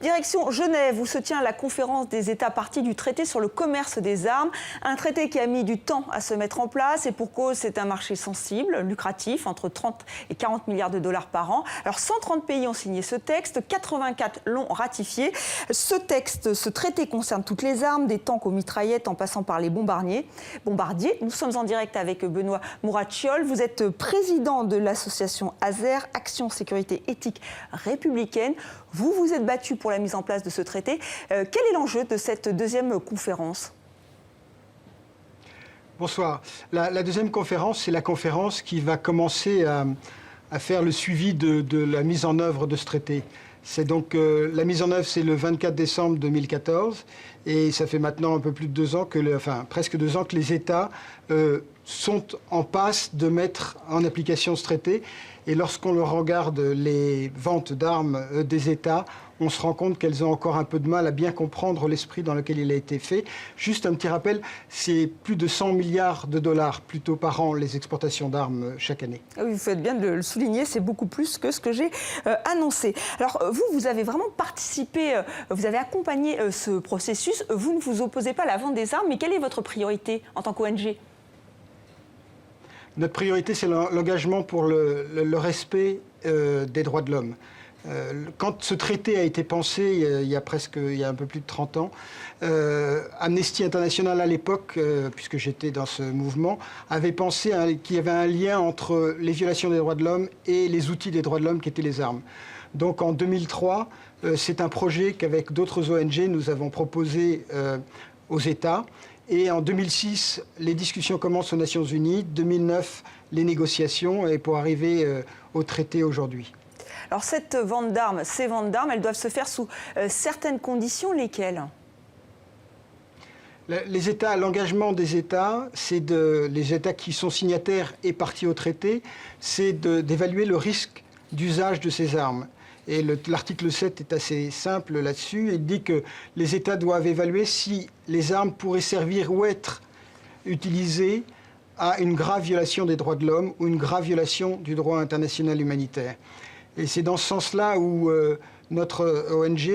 Direction Genève, où se tient la conférence des États parties du traité sur le commerce des armes. Un traité qui a mis du temps à se mettre en place et pour cause, c'est un marché sensible, lucratif, entre 30 et 40 milliards de dollars par an. Alors 130 pays ont signé ce texte, 84 l'ont ratifié. Ce traité concerne toutes les armes, des tanks aux mitraillettes en passant par les bombardiers. Nous sommes en direct avec Benoît Mourachiolle. Vous êtes président de l'association ASER, Action Sécurité Éthique Républicaine. Vous vous êtes battu pour la mise en place de ce traité. Quel est l'enjeu de cette deuxième conférence ? Bonsoir. La deuxième conférence, c'est la conférence qui va commencer à faire le suivi de la mise en œuvre de ce traité. C'est donc la mise en œuvre, c'est le 24 décembre 2014 et ça fait maintenant un peu plus de 2 ans presque 2 ans que les États sont en passe de mettre en application ce traité. Et lorsqu'on regarde les ventes d'armes des États, on se rend compte qu'elles ont encore un peu de mal à bien comprendre l'esprit dans lequel il a été fait. Juste un petit rappel, c'est plus de 100 milliards de dollars plutôt par an les exportations d'armes chaque année. Oui, vous faites bien de le souligner, c'est beaucoup plus que ce que j'ai annoncé. Alors vous avez vraiment participé, vous avez accompagné ce processus. Vous ne vous opposez pas à la vente des armes, mais quelle est votre priorité en tant qu'ONG ? Notre priorité, c'est l'engagement pour le respect des droits de l'homme. Quand ce traité a été pensé, il y a un peu plus de 30 ans, Amnesty International à l'époque, puisque j'étais dans ce mouvement, avait pensé qu'il y avait un lien entre les violations des droits de l'homme et les outils des droits de l'homme qui étaient les armes. Donc en 2003, c'est un projet qu'avec d'autres ONG, nous avons proposé aux États. Et en 2006, les discussions commencent aux Nations Unies. 2009, les négociations, et pour arriver au traité aujourd'hui. Alors ces ventes d'armes, elles doivent se faire sous certaines conditions, lesquelles ? Les États, l'engagement des États, les États qui sont signataires et partis au traité, c'est d'évaluer le risque d'usage de ces armes. Et l'article 7 est assez simple là-dessus. Il dit que les États doivent évaluer si les armes pourraient servir ou être utilisées à une grave violation des droits de l'homme ou une grave violation du droit international humanitaire. Et c'est dans ce sens-là où notre ONG,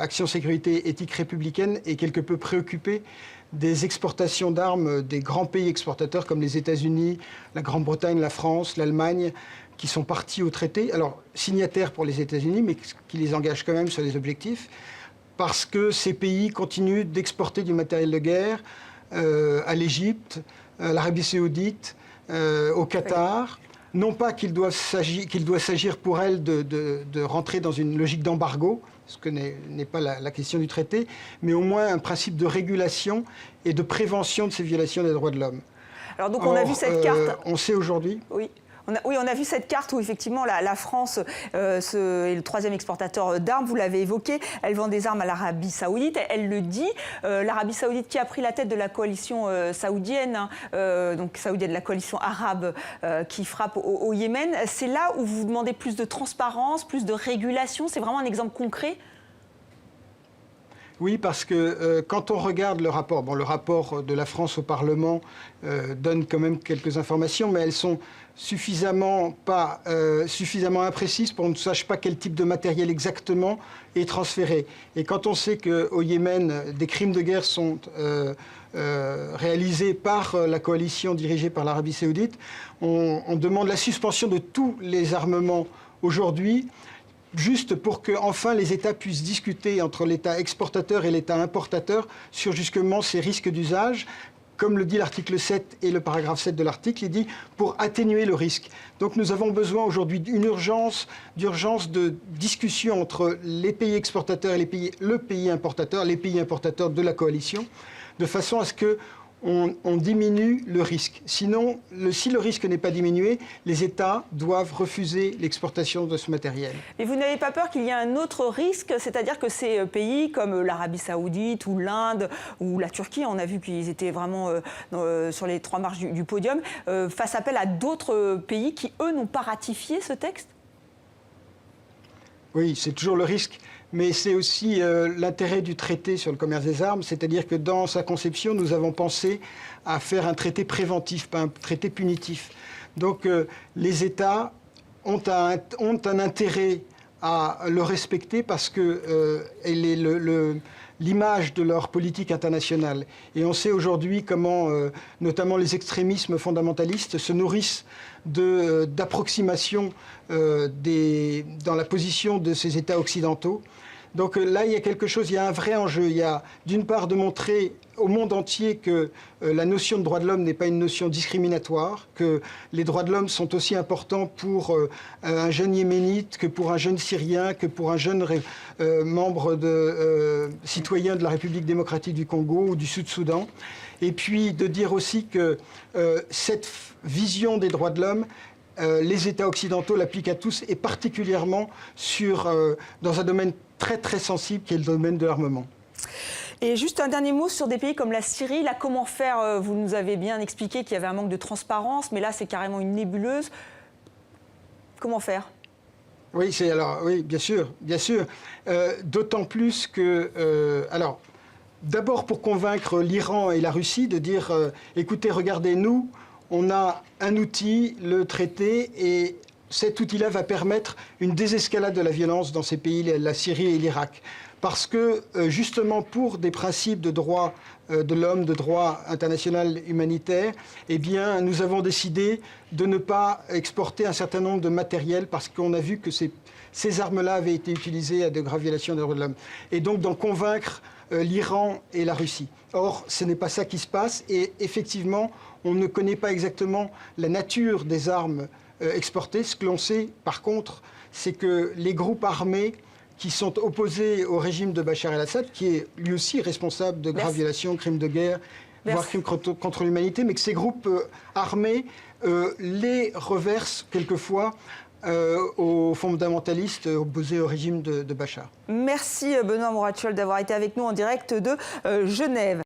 Action Sécurité Éthique Républicaine, est quelque peu préoccupée des exportations d'armes des grands pays exportateurs comme les États-Unis, la Grande-Bretagne, la France, l'Allemagne, qui sont partis au traité, alors signataires pour les États-Unis, mais qui les engagent quand même sur les objectifs, parce que ces pays continuent d'exporter du matériel de guerre à l'Égypte, à l'Arabie Saoudite, au Qatar. Non pas qu'il doit s'agir pour elles de rentrer dans une logique d'embargo, ce que n'est pas la question du traité, mais au moins un principe de régulation et de prévention de ces violations des droits de l'homme. Alors donc on a vu cette carte. On sait aujourd'hui. Oui. On a vu cette carte où effectivement la France est le troisième exportateur d'armes, vous l'avez évoqué, elle vend des armes à l'Arabie Saoudite, elle le dit, l'Arabie Saoudite qui a pris la tête de la coalition saoudienne, donc saoudienne, la coalition arabe qui frappe au Yémen, c'est là où vous demandez plus de transparence, plus de régulation, c'est vraiment un exemple concret ? Oui, parce que quand on regarde le rapport de la France au Parlement donne quand même quelques informations, mais elles sont suffisamment imprécises pour qu'on ne sache pas quel type de matériel exactement est transféré. Et quand on sait qu'au Yémen, des crimes de guerre sont réalisés par la coalition dirigée par l'Arabie Saoudite, on demande la suspension de tous les armements aujourd'hui, juste pour que enfin les États puissent discuter entre l'État exportateur et l'État importateur sur justement ces risques d'usage. Comme le dit l'article 7 et le paragraphe 7 de l'article, il dit pour atténuer le risque. Donc nous avons besoin aujourd'hui d'urgence de discussion entre les pays exportateurs et le pays importateur, les pays importateurs de la coalition, de façon à ce que on diminue le risque. Sinon, si le risque n'est pas diminué, les États doivent refuser l'exportation de ce matériel. Mais vous n'avez pas peur qu'il y ait un autre risque, c'est-à-dire que ces pays comme l'Arabie Saoudite ou l'Inde ou la Turquie, on a vu qu'ils étaient vraiment sur les 3 marches du podium, fassent appel à d'autres pays qui, eux, n'ont pas ratifié ce texte ? Oui, c'est toujours le risque. Mais c'est aussi l'intérêt du traité sur le commerce des armes, c'est-à-dire que dans sa conception, nous avons pensé à faire un traité préventif, pas un traité punitif. Donc les États ont un intérêt à le respecter parce que elle est l'image de leur politique internationale. Et on sait aujourd'hui comment, notamment les extrémismes fondamentalistes, se nourrissent d'approximations dans la position de ces États occidentaux. Donc là, il y a quelque chose, il y a un vrai enjeu. Il y a d'une part de montrer au monde entier que la notion de droit de l'homme n'est pas une notion discriminatoire, que les droits de l'homme sont aussi importants pour un jeune yéménite que pour un jeune syrien, que pour un jeune membre citoyen de la République démocratique du Congo ou du Sud-Soudan. Et puis de dire aussi que cette vision des droits de l'homme, les États occidentaux l'appliquent à tous et particulièrement dans un domaine très très sensible qui est le domaine de l'armement. Et juste un dernier mot sur des pays comme la Syrie. Là, comment faire? Vous nous avez bien expliqué qu'il y avait un manque de transparence, mais là, c'est carrément une nébuleuse. Comment faire? Oui, oui, bien sûr, bien sûr. D'autant plus que, d'abord pour convaincre l'Iran et la Russie de dire, écoutez, regardez-nous, on a un outil, le traité, et cet outil-là va permettre une désescalade de la violence dans ces pays, la Syrie et l'Irak. Parce que, justement, pour des principes de droit de l'homme, de droit international humanitaire, eh bien, nous avons décidé de ne pas exporter un certain nombre de matériel parce qu'on a vu que ces armes-là avaient été utilisées à de graves violations des droits de l'homme. Et donc, d'en convaincre l'Iran et la Russie. Or, ce n'est pas ça qui se passe. Et effectivement, on ne connaît pas exactement la nature des armes exportées. Ce que l'on sait, par contre, c'est que les groupes armés qui sont opposés au régime de Bachar el-Assad, qui est lui aussi responsable de graves violations, crimes de guerre, voire crimes contre l'humanité, mais que ces groupes armés les reversent quelquefois aux fondamentalistes opposés au régime de Bachar. Merci Benoît Morachol d'avoir été avec nous en direct de Genève.